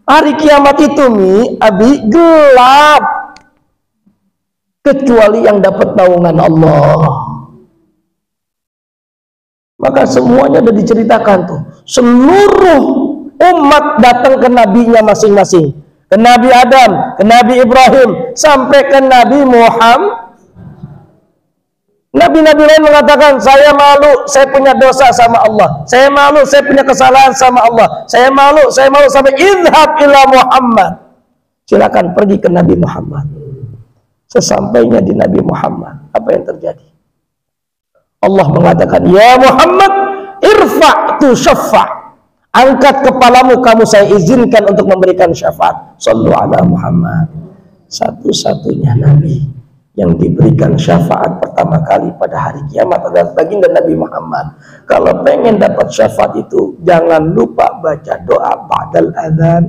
Hari kiamat itu abi gelap, kecuali yang dapat naungan Allah. Maka semuanya sudah diceritakan tuh. Seluruh umat datang ke nabinya masing-masing. Ke Nabi Adam, ke Nabi Ibrahim, sampai ke Nabi Muhammad. Nabi-nabi lain mengatakan, saya malu, saya punya dosa sama Allah. Saya malu, saya punya kesalahan sama Allah. Saya malu sampai idhab ila Muhammad. Silakan pergi ke Nabi Muhammad. Sesampainya di Nabi Muhammad, apa yang terjadi? Allah mengatakan, ya Muhammad, irfa' tu syafa'. Angkat kepalamu, kamu saya izinkan untuk memberikan syafaat. Sallu ala Muhammad. Satu-satunya Nabi yang diberikan syafaat pertama kali pada hari kiamat adalah baginda Nabi Muhammad. Kalau pengen dapat syafaat itu, jangan lupa baca doa ba'dal adzan.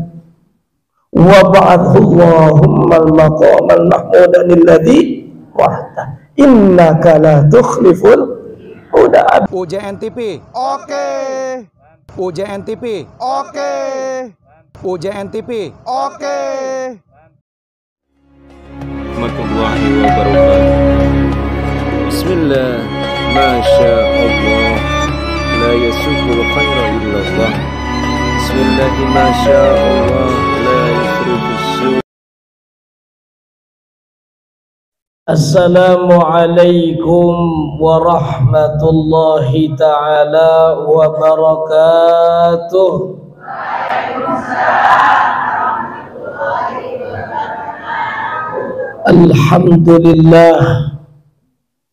Wa ba'athallahummal maqamal mahmudan alladhi wa'ata. Innaka la tukhliful huda. UJN TV. Oke. UJN TV. Oke. UJN TV. Oke. Warahmatullahi wabarakatuh. Bismillah, masya Allah, la yasukul khaira illallah. Bismillah, masya Allah, la yusrifus su'. Assalamualaikum warahmatullahi ta'ala wabarakatuh. Alhamdulillah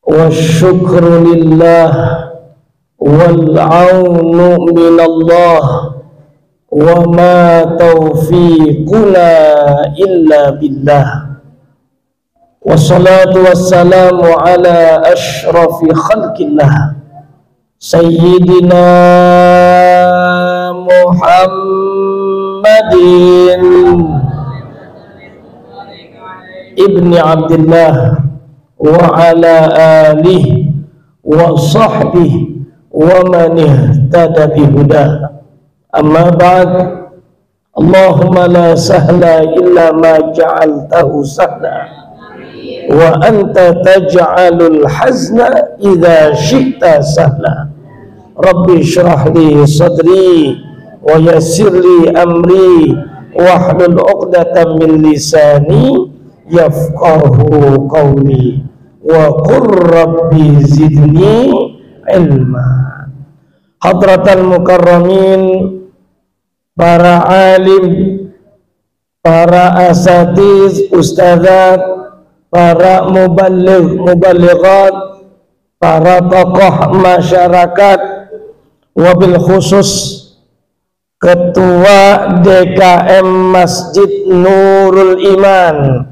wa syukru lillah wal aunu minallah wa ma taufiquna illa billah. Wassalatu wassalamu ala ashrafi khalqillah Sayyidina Muhammadin ibni Abdullah wa ala alihi wa sahbihi wa man ihtada bihuda. Amma ba'd. Allahumma la sahla illa ma ja'altahu sahla wa anta taj'alul hazna idza syi'ta sahla. Rabbi shrah li sadri wa yassir li amri wahlul 'uqdatam min lisani yafqahu qawli wa qur rabbi zidni ilma. Hadratal mukarramin, para alim, para asatiz, ustadzat, para muballighat, para tokoh masyarakat, wabil khusus Ketua DKM Masjid Nurul Iman,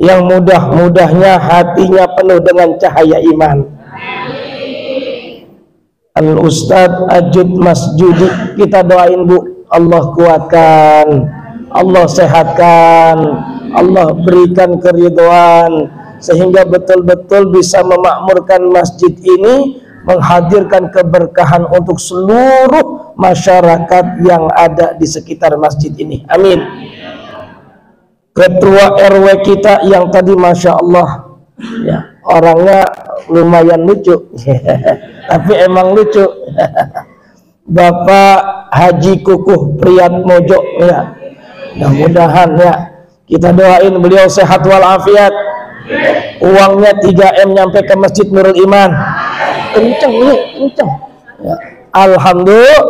yang mudah-mudahnya hatinya penuh dengan cahaya iman. Al-Ustadz Ajud Masjudi, kita doain Bu, Allah kuatkan, Allah sehatkan, Allah berikan keridhaan, sehingga betul-betul bisa memakmurkan masjid ini, menghadirkan keberkahan untuk seluruh masyarakat yang ada di sekitar masjid ini. Amin. Ketua RW kita yang tadi Masya Allah ya, orangnya lumayan lucu tapi emang lucu Bapak Haji Kukuh Priyatmojo ya, mudah-mudahan ya, kita doain beliau sehat walafiat, uangnya 3M nyampe ke Masjid Nurul Iman, kenceng nih, kenceng ya. Alhamdulillah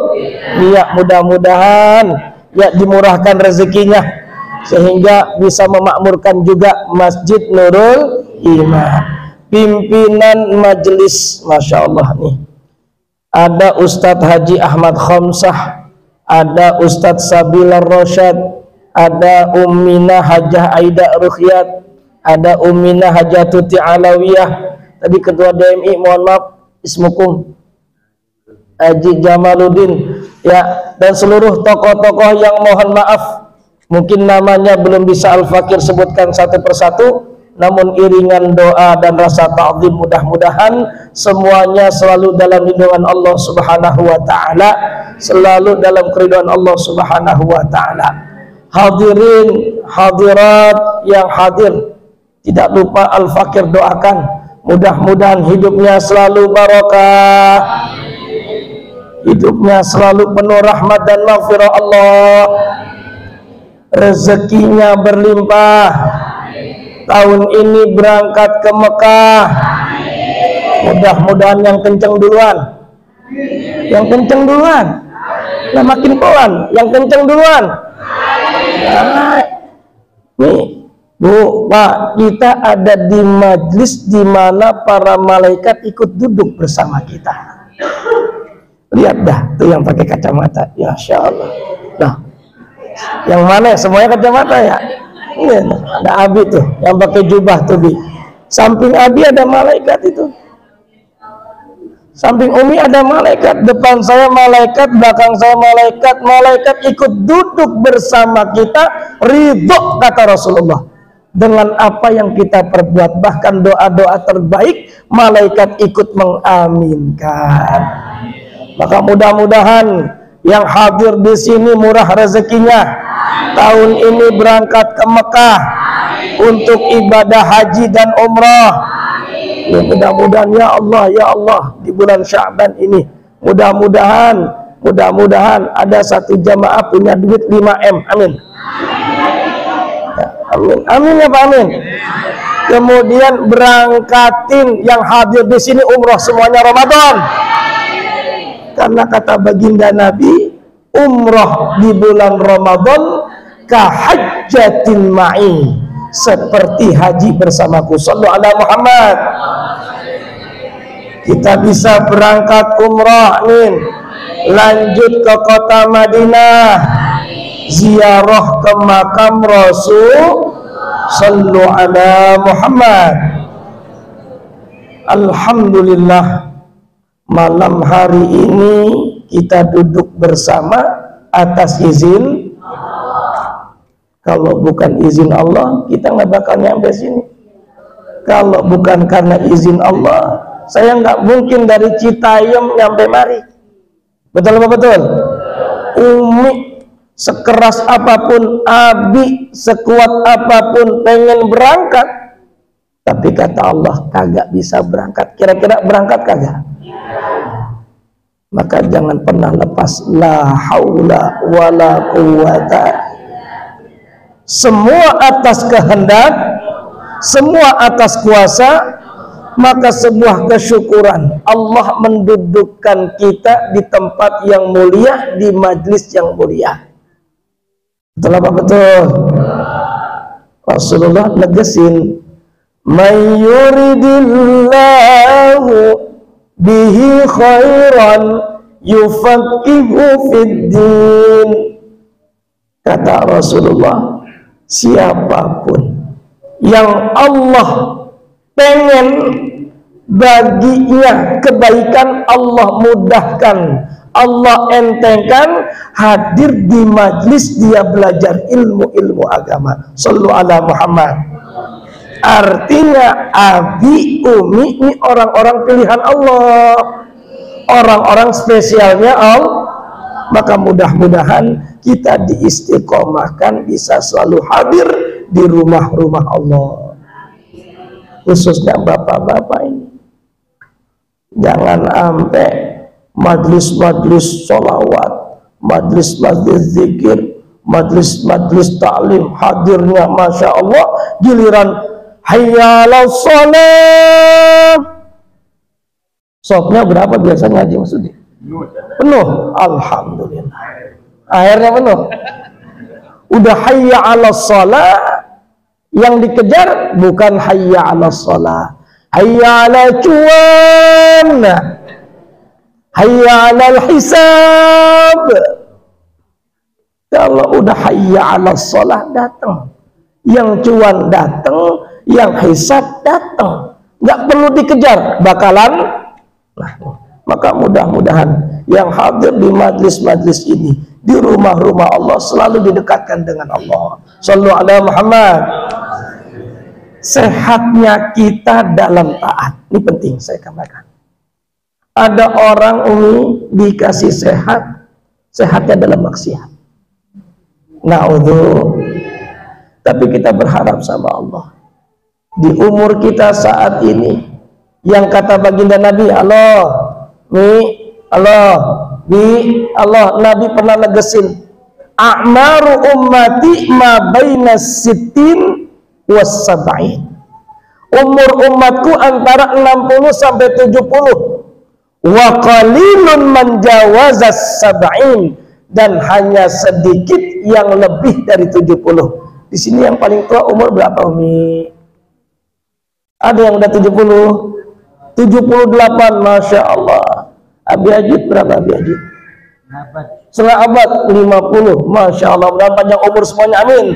ya, mudah-mudahan ya dimurahkan rezekinya sehingga bisa memakmurkan juga Masjid Nurul Iman. Pimpinan majelis, Masya Allah nih, ada Ustadz Haji Ahmad Khamsah, ada Ustadz Sabilar Rosyad, ada Ummina Hajah Aida Ruhyat, ada Ummina Hajatuti Alawiyah, tadi Ketua DMI, mohon maaf ismukum Haji Jamaluddin ya, dan seluruh tokoh-tokoh yang mohon maaf mungkin namanya belum bisa Al-Fakir sebutkan satu persatu, namun iringan doa dan rasa ta'zim mudah-mudahan semuanya selalu dalam lindungan Allah Subhanahu wa ta'ala, selalu dalam keridhaan Allah Subhanahu wa ta'ala. hadirin hadirat yang hadir, tidak lupa Al-Fakir doakan mudah-mudahan hidupnya selalu barokah, hidupnya selalu penuh rahmat dan maghfirah Allah, rezekinya berlimpah, tahun ini berangkat ke Mekah, mudah-mudahan yang kenceng duluan, yang kenceng duluan, nah makin pelan, yang kenceng duluan. Nah, nih Bu, Pak, kita ada di majlis di mana para malaikat ikut duduk bersama kita. Lihat dah, tuh yang pakai kacamata, ya Masya Allah. Nah, yang mana? Semuanya kacamata ya? Ini ada Abi tuh, yang pakai jubah tuh Bi. Samping Abi ada malaikat itu. Samping Umi ada malaikat, depan saya malaikat, belakang saya malaikat. Malaikat ikut duduk bersama kita, ridho kata Rasulullah dengan apa yang kita perbuat, bahkan doa-doa terbaik malaikat ikut mengaminkan. Maka mudah-mudahan yang hadir di sini murah rezekinya, tahun ini berangkat ke Mekah untuk ibadah haji dan umrah. Ya, mudah-mudahan ya Allah di bulan Sya'ban ini mudah-mudahan ada satu jamaah punya duit 5M. Amin. Ya, amin. Amin ya Pak, amin. Kemudian berangkatin yang hadir di sini umroh semuanya Ramadan. Karena kata baginda Nabi, umroh di bulan Ramadan kahajjatin ma'i, seperti haji bersamaku. Shallu ala Muhammad. Kita bisa berangkat umrah nih, lanjut ke kota Madinah, ziarah ke makam Rasul. Shallu ala Muhammad. Alhamdulillah, malam hari ini kita duduk bersama atas izin. Kalau bukan izin Allah, kita nggak bakal nyampe sini. Kalau bukan karena izin Allah, saya nggak mungkin dari Citayam nyampe mari. Betul apa betul? Umi sekeras apapun, Abi sekuat apapun pengen berangkat, tapi kata Allah kagak bisa berangkat. Kira-kira berangkat kagak? Maka jangan pernah lepas la haula wala quwata. Semua atas kehendak, semua atas kuasa, maka sebuah kesyukuran Allah mendudukkan kita di tempat yang mulia, di majlis yang mulia. Betul apa betul? Rasulullah negesin, "May yuridillahu bihi khairan yufaqihu fid din." Kata Rasulullah, siapapun yang Allah pengen baginya kebaikan, Allah mudahkan, Allah entengkan, hadir di majlis dia belajar ilmu-ilmu agama. Shallu ala Muhammad. Artinya Abi, Umi ini orang-orang pilihan Allah, orang-orang spesialnya Allah. Maka mudah-mudahan kita diistiqomahkan bisa selalu hadir di rumah-rumah Allah, khususnya bapak-bapak ini. Jangan sampai majlis-majlis sholawat, majlis-majlis zikir, majlis-majlis ta'lim hadirnya Masya Allah, giliran hayya 'alas shalah. Sopnya berapa biasanya Haji Masudi? Penuh. Alhamdulillah, akhirnya penuh. Udah hayya 'alas shalah, yang dikejar bukan hayya 'alas shalah, hayya 'ala cuan, hayya 'alal hisab. Kalau udah hayya 'alas shalah datang, yang cuan datang, yang hisab datang, nggak perlu dikejar, bakalan. Nah, maka mudah-mudahan yang hadir di majlis-majlis ini, di rumah-rumah Allah, selalu didekatkan dengan Allah. Shallu ala Muhammad. Sehatnya kita dalam taat, ini penting saya katakan. Ada orang Umi dikasih sehat, sehatnya dalam maksiat. Na'udzu. Tapi kita berharap sama Allah, di umur kita saat ini, yang kata baginda Nabi, Allah, Nabi pernah negesin, a'maru ummati ma baina sittin was sab'in. Umur umatku antara 60 sampai 70. Wa qalilun man jawazas sab'in, dan hanya sedikit yang lebih dari 70. Di sini yang paling tua umur berapa, Umi? Ada yang udah 70? 78, Masya Allah. Abi Ajid berapa, Abi Ajid? Setengah abad, 50, Masya Allah. Mudah-mudahan panjang umur semuanya, amin.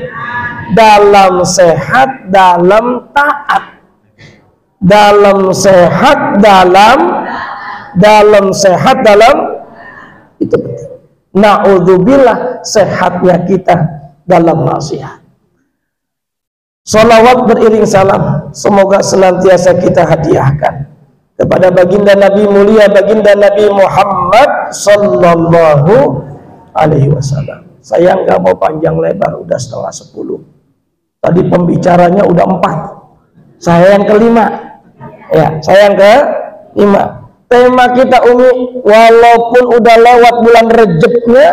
Dalam sehat, dalam taat. Dalam sehat, dalam sehat, dalam itu penting. Na'udzubillah, sehatnya kita dalam maksiat. Salawat beriring salam semoga senantiasa kita hadiahkan kepada baginda Nabi mulia, baginda Nabi Muhammad sallallahu alaihi wasallam. Saya nggak mau panjang lebar, udah 9:30. Tadi pembicaranya udah 4. Saya yang kelima. Ya, saya yang ke-5. Tema kita, Umi, walaupun udah lewat bulan Rejabnya,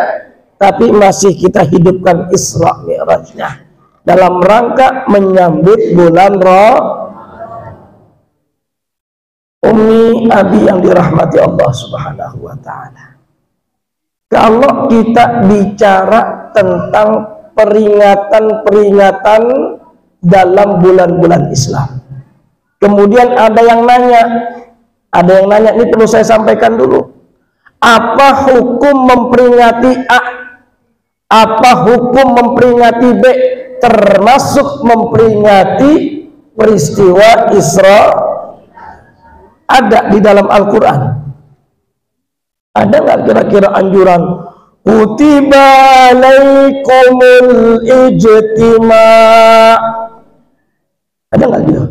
tapi masih kita hidupkan Isra Mi'rajnya dalam rangka menyambut bulan Umi, Abi yang dirahmati Allah Subhanahu wa Ta'ala. Kalau kita bicara tentang peringatan-peringatan dalam bulan-bulan Islam, kemudian ada yang nanya, ini perlu saya sampaikan dulu. Apa hukum memperingati A? Apa hukum memperingati B? Termasuk memperingati peristiwa Isra. Ada di dalam Al-Quran. Ada nggak kira-kira anjuran? Kutiba alaikumul ijtima'. Ada nggak gitu?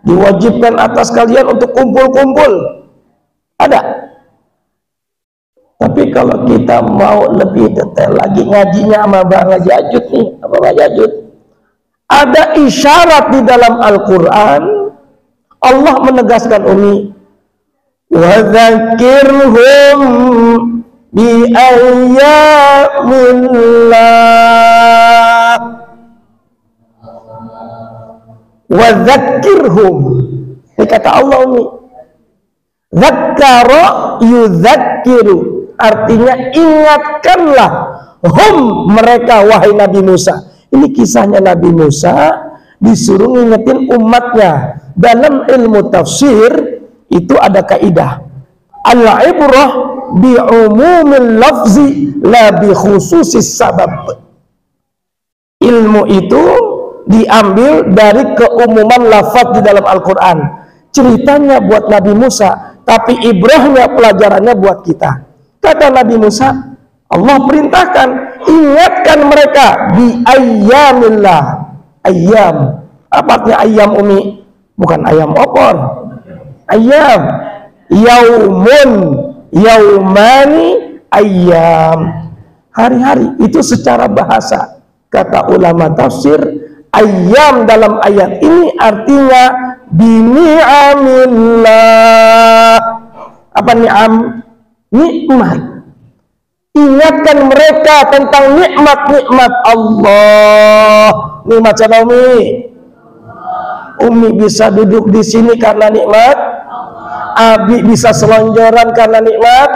Diwajibkan atas kalian untuk kumpul-kumpul. Ada. Tapi kalau kita mau lebih detail lagi, ngajinya sama Bang Haji Ajud nih, apa Bang Haji Ajud? Ada isyarat di dalam Al-Quran. Allah menegaskan, Umi, wa dzakirhum bi ayyamillah. Wa dzakirhum. Ini kata Allah, Umi. Dzakkara yudzakiru. Artinya ingatkanlah hum, mereka, wahai Nabi Musa. Ini kisahnya Nabi Musa disuruh ngingetin umatnya. Dalam ilmu tafsir itu ada kaidah al-ibrah bi umumil lafzi la bi khususis sabab. Ilmu itu diambil dari keumuman lafaz di dalam Al-Quran. Ceritanya buat Nabi Musa, tapi ibrahnya, pelajarannya buat kita. Kata Nabi Musa, Allah perintahkan, ingatkan mereka bi ayyamillah. Ayyam, apa artinya ayyam, Umi? Bukan ayam opor. Ayyam, yaumun, yaumani, ayyam. Hari-hari, itu secara bahasa. Kata ulama tafsir, ayyam dalam ayat ini artinya bini'amillah. Apa ni'am? Nikmat. Ingatkan mereka tentang nikmat-nikmat Allah. Nikmat siapa, Umi? Umi bisa duduk di sini karena nikmat. Abi bisa selonjoran karena nikmat.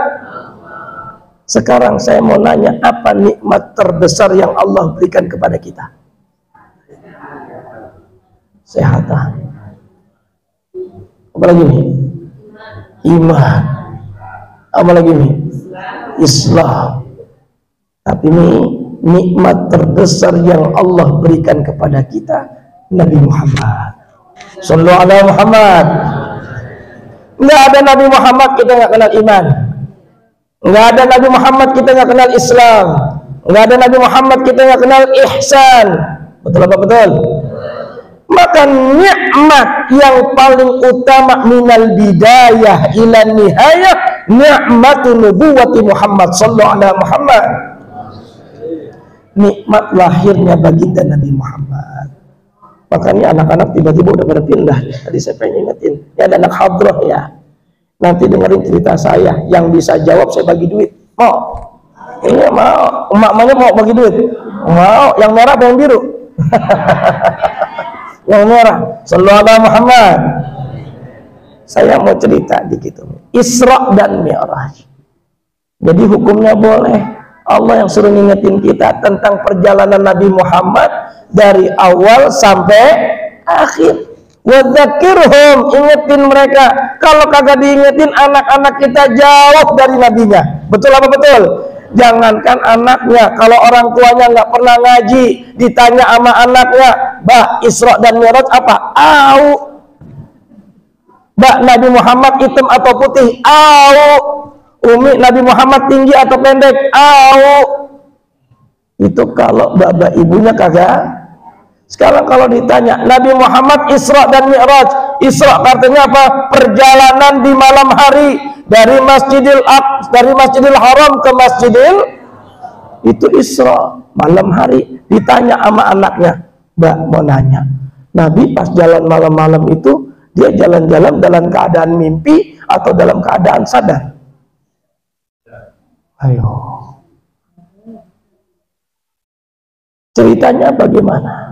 Sekarang saya mau nanya, apa nikmat terbesar yang Allah berikan kepada kita? Kesehatan. Apa lagi nih? Iman. Apa lagi nih? Islam. Tapi ini nikmat terbesar yang Allah berikan kepada kita, Nabi Muhammad. Sallallahu alaihi Muhammad. Nggak ada Nabi Muhammad kita nggak kenal iman. Nggak ada Nabi Muhammad kita nggak kenal Islam. Nggak ada Nabi Muhammad kita nggak kenal ihsan. Betul apa betul? Maka nikmat yang paling utama minal bidayah ila nihayah, nikmatun nubuwati Muhammad sallallahu alaihi Muhammad. nikmat lahirnya baginda Nabi Muhammad. Makanya anak-anak tiba-tiba udah pada pindah. Tadi saya pengen ingetin, ya ada anak hadroh ya. Nanti dengerin cerita saya, yang bisa jawab saya bagi duit. Mau? Iya mau. Emak-emaknya mau bagi duit? Mau. Yang merah apa yang biru? Yang merah. Sallallahu alaihi Muhammad. Saya mau cerita dikit. Isra dan Mi'raj. Jadi hukumnya boleh. Allah yang suruh ngingetin kita tentang perjalanan Nabi Muhammad dari awal sampai akhir. Wadzakirhum, ingetin mereka. Kalau kagak diingetin, anak-anak kita jauh dari nabinya. Betul apa betul? Jangankan anaknya, kalau orang tuanya nggak pernah ngaji, ditanya sama anaknya, bah Isra dan Mi'raj apa? Au. Bah Nabi Muhammad hitam atau putih? Au. Umi Nabi Muhammad tinggi atau pendek? Au. Itu kalau bapak ibunya kagak. Sekarang kalau ditanya Nabi Muhammad Isra dan Mi'raj, Isra artinya apa? Perjalanan di malam hari dari Masjidil Haram ke Masjidil, itu Isra, malam hari. Ditanya sama anaknya, Mbak mau nanya, Nabi pas jalan malam-malam itu dia jalan-jalan dalam keadaan mimpi atau dalam keadaan sadar? Ayo, ceritanya bagaimana?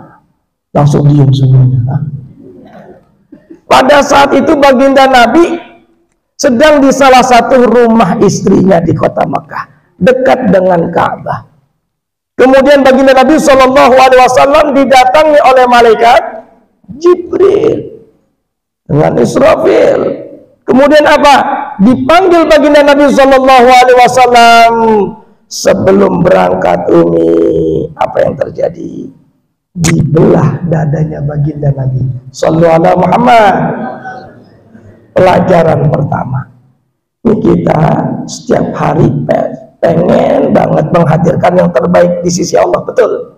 Langsung diam semuanya. Pada saat itu baginda Nabi sedang di salah satu rumah istrinya di kota Makkah, dekat dengan Ka'bah. Kemudian baginda Nabi SAW didatangi oleh malaikat Jibril dengan Israfil. Kemudian apa? Dipanggil baginda Nabi SAW. Sebelum berangkat, Umi, apa yang terjadi? Dibelah dadanya baginda Nabi Sallallahu Alaihi Muhammad. Pelajaran pertama, ini kita setiap hari pengen banget menghadirkan yang terbaik di sisi Allah, betul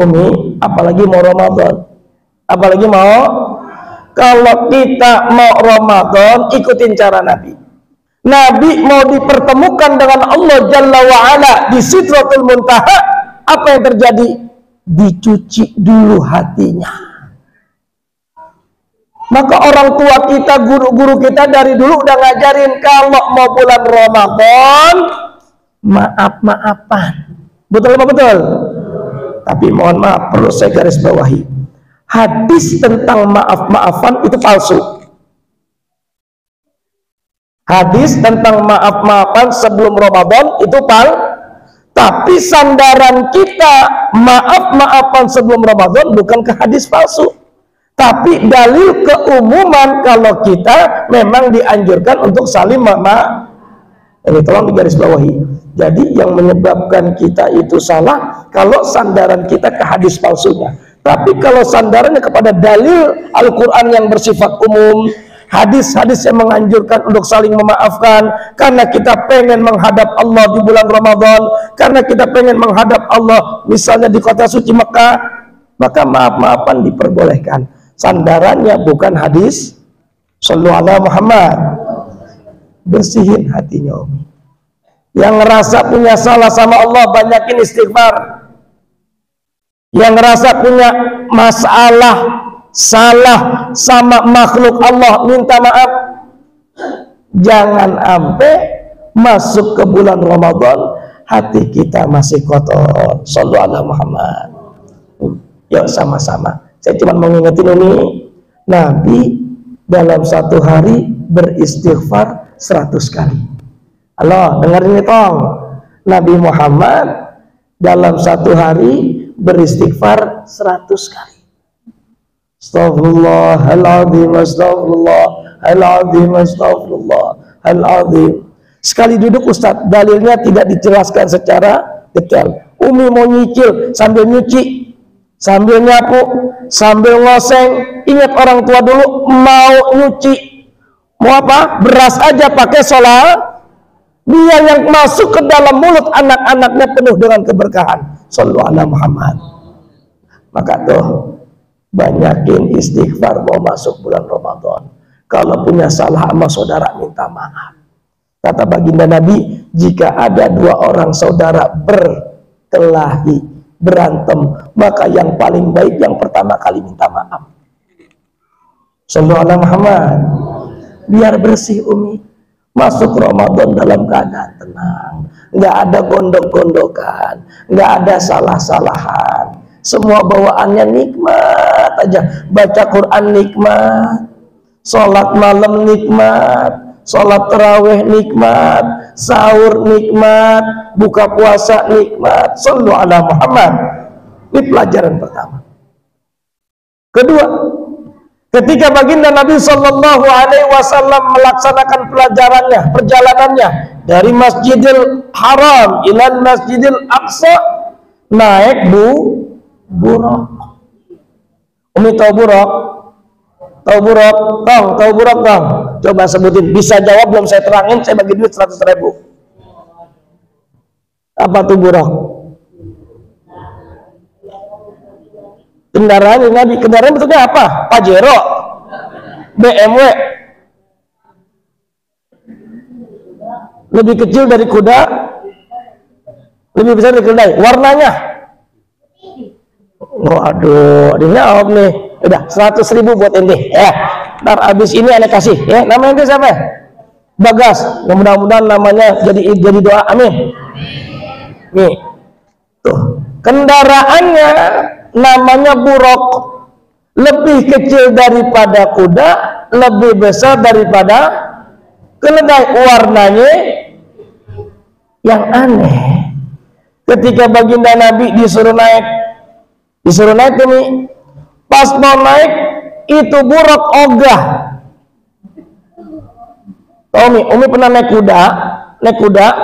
Umi? Apalagi mau Ramadan, apalagi mau, kalau kita mau Ramadan, ikutin cara Nabi. Nabi mau dipertemukan dengan Allah Jalla wa'ala di Sidratul Muntaha. Apa yang terjadi? Dicuci dulu hatinya. Maka orang tua kita, guru-guru kita dari dulu udah ngajarin kalau mau bulan Ramadan maaf-maafan. Betul apa betul? Tapi mohon maaf, perlu saya garis bawahi, hadis tentang maaf-maafan itu palsu. Hadis tentang maaf-maafan sebelum Ramadan itu palsu. Tapi sandaran kita maaf-maafan sebelum Ramadan bukan ke hadis palsu, tapi dalil keumuman kalau kita memang dianjurkan untuk saling maaf. Ini tolong digarisbawahi. Jadi yang menyebabkan kita itu salah kalau sandaran kita ke hadis palsunya. Tapi kalau sandarannya kepada dalil Al-Quran yang bersifat umum, hadis-hadis yang menganjurkan untuk saling memaafkan, karena kita pengen menghadap Allah di bulan Ramadan, karena kita pengen menghadap Allah misalnya di kota suci Mekah, maka maaf-maafan diperbolehkan. Sandarannya bukan hadis Sallallahu alaihi Muhammad. Bersihin hatinya, Umi. Yang ngerasa punya salah sama Allah, banyakin istighfar. Yang ngerasa punya masalah, salah sama makhluk Allah, minta maaf. Jangan sampai masuk ke bulan Ramadan hati kita masih kotor. Sallallahu alaihi Muhammad. Yuk sama-sama. Saya cuma mau ngingetin ini, Nabi dalam satu hari beristighfar 100 kali. Halo, dengerin ini tong. Nabi Muhammad dalam satu hari beristighfar 100 kali. Astaghfirullahaladzim, astaghfirullahaladzim, astaghfirullahaladzim. Sekali duduk Ustadz, dalilnya tidak dijelaskan secara detail. Umi mau nyicil sambil nyuci, sambil nyapu, sambil ngoseng. Ingat orang tua dulu, mau nyuci, mau apa? Beras aja pakai sholat. Dia yang masuk ke dalam mulut anak-anaknya penuh dengan keberkahan. Sallallahu alaihi Muhammad. Maka tuh banyakin istighfar mau masuk bulan Ramadan. Kalau punya salah sama saudara minta maaf. Kata baginda Nabi, jika ada dua orang saudara kelahi, berantem, maka yang paling baik yang pertama kali minta maaf. Sallallahu alaihi Muhammad. Biar bersih Umi, masuk Ramadan dalam keadaan tenang, nggak ada gondok-gondokan, nggak ada salah-salahan, semua bawaannya nikmat aja. Baca Quran nikmat, sholat malam nikmat, sholat tarawih nikmat, sahur nikmat, buka puasa nikmat. Sallallahu alaihi Muhammad. Ini pelajaran pertama. Kedua, ketika baginda Nabi Sallallahu Alaihi Wasallam melaksanakan perjalanannya dari Masjidil Haram ila Masjidil Aqsa, naik buraq. Umi tahu buraq? Tahu buraq? Tahu buraq Kang? Coba sebutin. Bisa jawab belum saya terangin, saya bagi duit 100.000. Apa tuh buraq? Kendaraan Nabi. Kendaraan bentuknya apa? Pajero, BMW. Lebih kecil dari kuda, lebih besar dari keledai. Warnanya, oh aduh, adanya apa nih? Udah 100.000 buat ente. Ya, ntar abis ini ane kasih. Ya, namanya ente siapa? Bagas. Mudah-mudahan namanya jadi doa. Amin. Nih, tuh kendaraannya namanya buraq, lebih kecil daripada kuda, lebih besar daripada keledai. Warnanya yang aneh, ketika baginda Nabi disuruh naik ini, pas mau naik itu buraq ogah. Umi pernah naik kuda,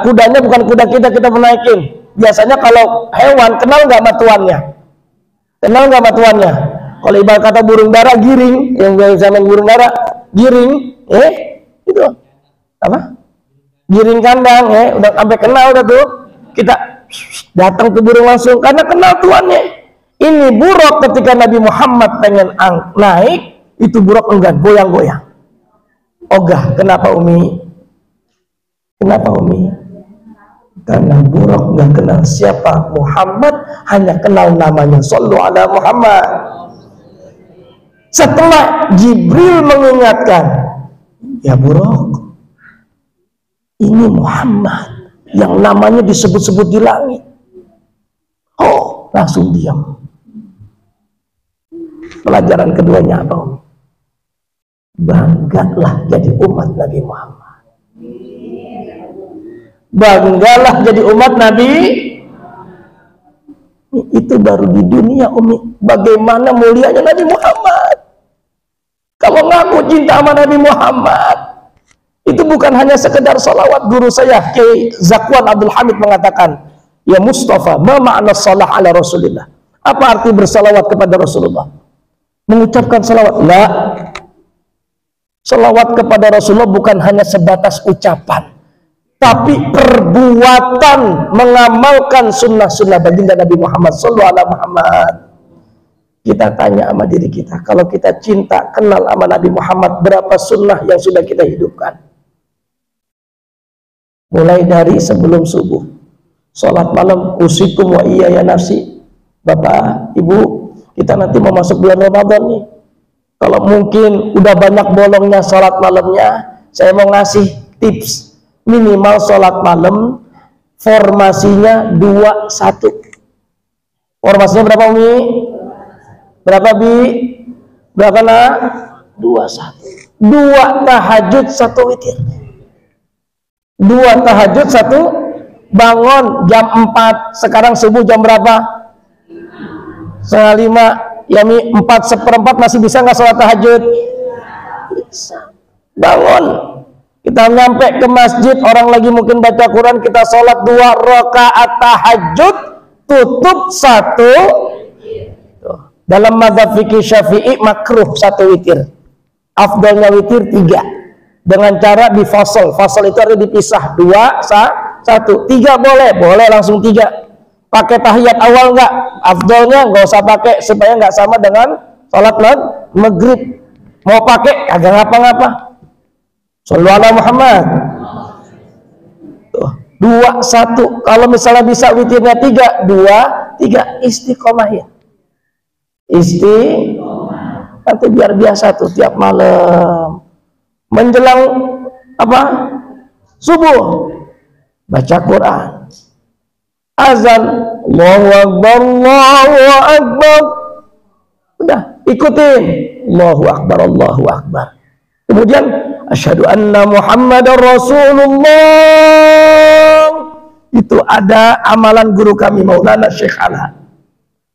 kudanya bukan kuda kita menaikin. Biasanya kalau hewan kenal nggak sama tuannya? Kenal nggak batuannya? Kalau ibarat kata burung dara giring, yang gue bisa main burung dara giring, itu apa? Giring kandang, udah sampai kenal udah tuh. Kita datang ke burung langsung karena kenal tuannya. Ini buraq ketika Nabi Muhammad pengen naik, itu buraq enggak goyang-goyang. Ogah. Kenapa Umi? Kenapa Umi? Karena buraq nggak kenal siapa Muhammad, hanya kenal namanya. Sallu ala Muhammad. Setelah Jibril mengingatkan, ya buraq, ini Muhammad yang namanya disebut-sebut di langit. Oh, langsung diam. Pelajaran keduanya apa? Banggalah jadi umat Nabi Muhammad. Banggalah jadi umat Nabi. Itu baru di dunia Umi. Bagaimana mulianya Nabi Muhammad. Kalau ngaku cinta sama Nabi Muhammad, itu bukan hanya sekedar salawat. Guru saya Kiai Zakwan Abdul Hamid mengatakan, ya Mustafa, ma ma'na salah ala Rasulillah. Apa arti bersalawat kepada Rasulullah? Mengucapkan salawat. La. Salawat kepada Rasulullah bukan hanya sebatas ucapan, tapi perbuatan mengamalkan sunnah-sunnah baginda Nabi Muhammad Sallallahu Alaihi Muhammad. Kita tanya sama diri kita, kalau kita cinta kenal sama Nabi Muhammad, berapa sunnah yang sudah kita hidupkan? Mulai dari sebelum subuh, sholat malam, usikum wa iya ya nafsi. Bapak, Ibu, kita nanti mau masuk bulan Ramadan nih. Kalau mungkin udah banyak bolongnya sholat malamnya, saya mau ngasih tips. Minimal sholat malam formasinya 2-1. Formasinya berapa Umi? Berapa Bi? Berapa nak? 2-1. 2 tahajud 1 witir. 2 tahajud 1 bangun jam 4. Sekarang subuh jam berapa? 4:30. Ya Mi, 4:15 masih bisa nggak sholat tahajud? Bisa. Bangun. Kita nyampe ke masjid, orang lagi mungkin baca Quran, kita sholat 2 rakaat tahajud, tutup 1. Dalam mazhab fikih Syafi'i makruh 1 witir. Afdalnya witir 3. Dengan cara difasal. Fasal itu artinya dipisah. 2, 1. 3 boleh langsung 3. Pakai tahiyat awal nggak? Afdalnya nggak usah pakai supaya nggak sama dengan sholat maghrib. Mau pakai kagak ngapa-ngapa. Sallallahu alaihi Muhammad. Tuh, 2, 1. Kalau misalnya bisa witirnya 3, 2, 3. Istiqomah ya. Nanti biar biasa tuh tiap malam menjelang apa? Subuh baca Quran. Azan, Allahu Akbar, Allahu Akbar. Udah, ikutin. Allahu Akbar, Allahu Akbar. Kemudian asyhadu anna Muhammadar Rasulullah. Itu ada amalan guru kami Maulana Syekh Ala.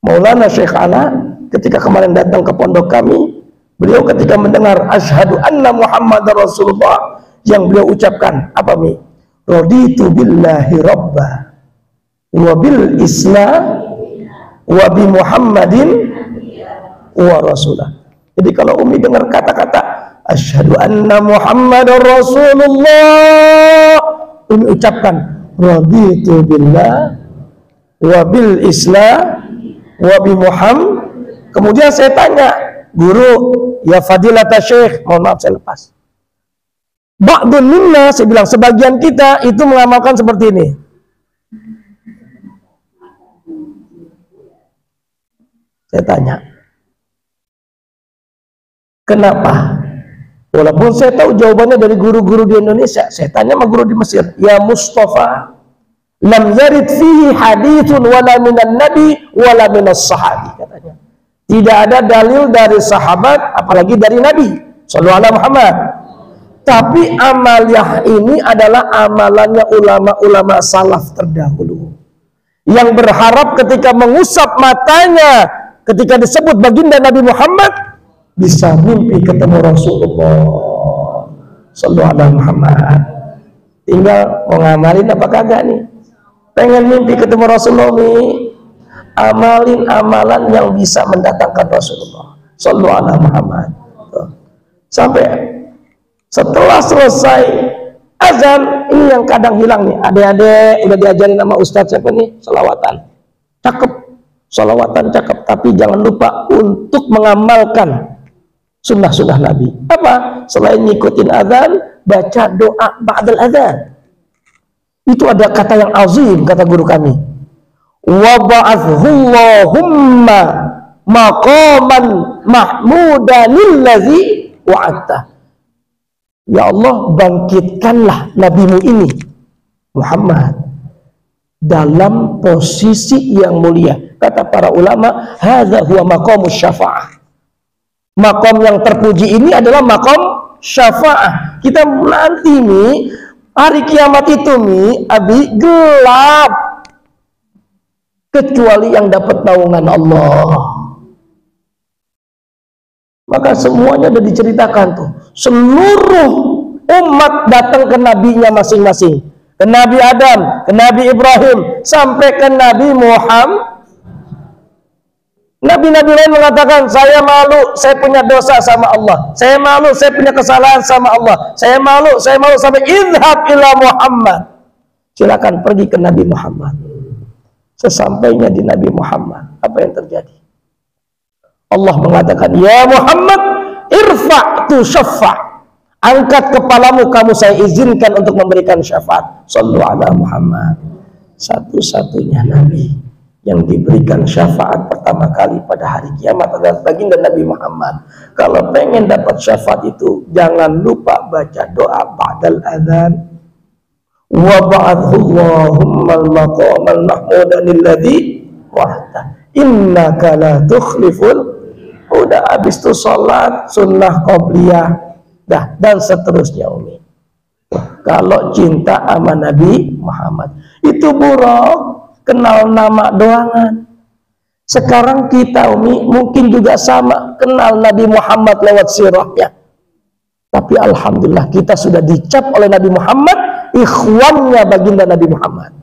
Maulana Syekh Ala ketika kemarin datang ke pondok kami, beliau ketika mendengar asyhadu anna Muhammadar Rasulullah, yang beliau ucapkan apa Mi? Raditu billahi rabba wa bil Islam wa bi Muhammadin wa rasulah. Jadi kalau Umi dengar kata-kata asyhadu anna Muhammadar Rasulullah, Umi ucapkan raditu billah wa bil Islam wa bi Muhammad. Kemudian saya tanya, guru, ya fadilata syekh, mohon maaf saya lepas. Ba'dun minna, saya bilang sebagian kita itu mengamalkan seperti ini. Saya tanya, kenapa? Walaupun saya tahu jawabannya dari guru-guru di Indonesia, saya tanya sama guru di Mesir, ya Mustafa, lam yarid fihi hadithun wala minan nabi wala minas sahabi, katanya. Tidak ada dalil dari sahabat, apalagi dari Nabi Sallallahu Alaihi Muhammad. Tapi amaliyah ini adalah amalannya ulama-ulama salaf terdahulu, yang berharap ketika mengusap matanya, ketika disebut baginda Nabi Muhammad, bisa mimpi ketemu Rasulullah Sallallahu Alaihi Muhammad. Tinggal mau ngamalin apa kagak nih? Pengen mimpi ketemu Rasulullah nih? Amalin amalan yang bisa mendatangkan Rasulullah Sallallahu Alaihi Muhammad. Sampai setelah selesai azan, ini yang kadang hilang nih. Adik-adik udah diajarin sama Ustadz siapa nih? Salawatan. Cakep. Salawatan cakep. Tapi jangan lupa untuk mengamalkan sunnah-sunnah Nabi. Apa? Selain ngikutin azan, baca doa ba'dal azan. Itu ada kata yang azim, kata guru kami. Wa ba'athallahumma maqaman mahmudanil ladzi wa'adta. Ya Allah, bangkitkanlah nabimu ini Muhammad dalam posisi yang mulia. Kata para ulama, hadza huwa maqamus syafa'ah. Maqam yang terpuji ini adalah maqam syafa'ah. Kita nanti nih hari kiamat itu nih abi gelap, kecuali yang dapat naungan Allah. Maka semuanya sudah diceritakan tuh. Seluruh umat datang ke nabinya masing-masing. Ke Nabi Adam, ke Nabi Ibrahim, sampai ke Nabi Muhammad. Nabi-nabi lain mengatakan, saya malu, saya punya dosa sama Allah. Saya malu, saya punya kesalahan sama Allah. Saya malu, sampai idhab ila Muhammad. Silakan pergi ke Nabi Muhammad. Sesampainya di Nabi Muhammad, apa yang terjadi? Allah mengatakan, ya Muhammad, irfa' tu syafa'. Angkat kepalamu, kamu saya izinkan untuk memberikan syafaat. Sallu ala Muhammad. Satu-satunya Nabi yang diberikan syafaat pertama kali pada hari kiamat adalah baginda Nabi Muhammad. Kalau pengen dapat syafaat itu, jangan lupa baca doa ba'dal adzan. Wa ba'athallahumma al-maqamal mahmudanil ladzi wa'adta innaka la tukhliful. Udah habis itu sholat sunnah qobliyah dah, dan seterusnya Umi. Kalau cinta sama Nabi Muhammad itu buruk, kenal nama doangan. Sekarang kita Umi mungkin juga sama, kenal Nabi Muhammad lewat sirahnya. Tapi alhamdulillah kita sudah dicap oleh Nabi Muhammad ikhwannya baginda Nabi Muhammad.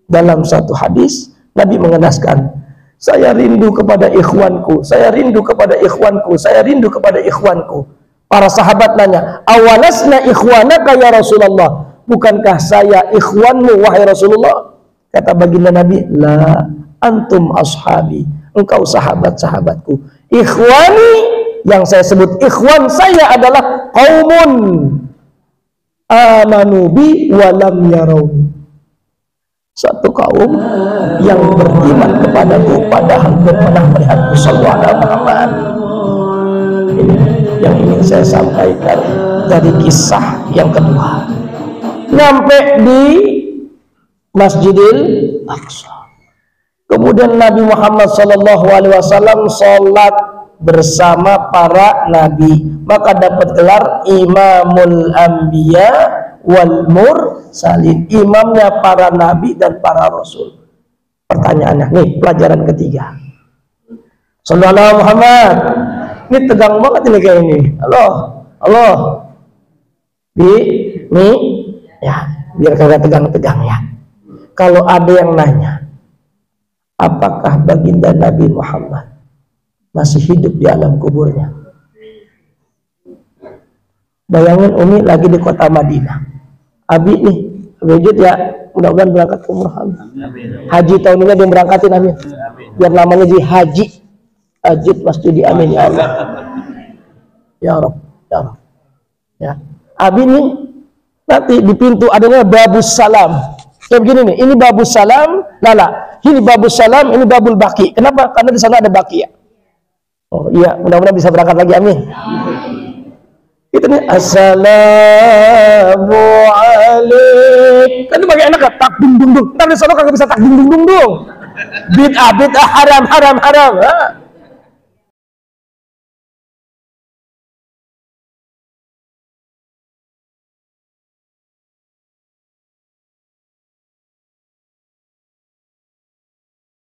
Dalam satu hadis Nabi mengenaskan, saya rindu kepada ikhwanku, saya rindu kepada ikhwanku, saya rindu kepada ikhwanku. Para sahabat nanya, awalasna ikhwanaka ya Rasulullah, bukankah saya ikhwanmu wahai Rasulullah? Kata baginda Nabi, la antum ashabi, engkau sahabat-sahabatku. Ikhwani, yang saya sebut ikhwan saya adalah qaumun amanu bi walam yarawni. Suatu kaum yang beriman kepadaku padahal belum pernah melihatku. Sallallahu alaihi Muhammad. Ini yang ingin saya sampaikan dari kisah yang kedua. Nyampe di Masjidil Aqsa. Kemudian Nabi Muhammad SAW sholat bersama para nabi, maka dapat gelar Imamul Anbiya wal Mursalin, imamnya para nabi dan para rasul. Pertanyaannya, nih pelajaran ketiga. Sallallahu Muhammad. Ini tegang banget ini kayak ini. Halo. Nih, ya, biar kagak tegang-tegang ya. Kalau ada yang nanya, apakah baginda Nabi Muhammad masih hidup di alam kuburnya? Bayangin Umi lagi di kota Madinah. Abi nih, Abijit ya, mudah-mudahan berangkat ke umrah. Haji tahun ini dia berangkatin, amin. Biar namanya jadi Haji Ajit Masjidi, amin ya Allah. Ya Rabb, ya Rabb. Ya. Abi nih nanti di pintu adanya Babus Salam. Kayak begini nih, ini Babus Salam, lala. Ini Babus Salam, ini Babul Baqi. Kenapa? Karena di sana ada Baqi ya. Oh iya, mudah-mudahan bisa berangkat lagi, amin. Itu nih, Assalamualaikum. Kan itu pakai enak kan? Tak dung dung dung. Ntar di sana kagak bisa tak dung dung dung dung. Bid'ah haram.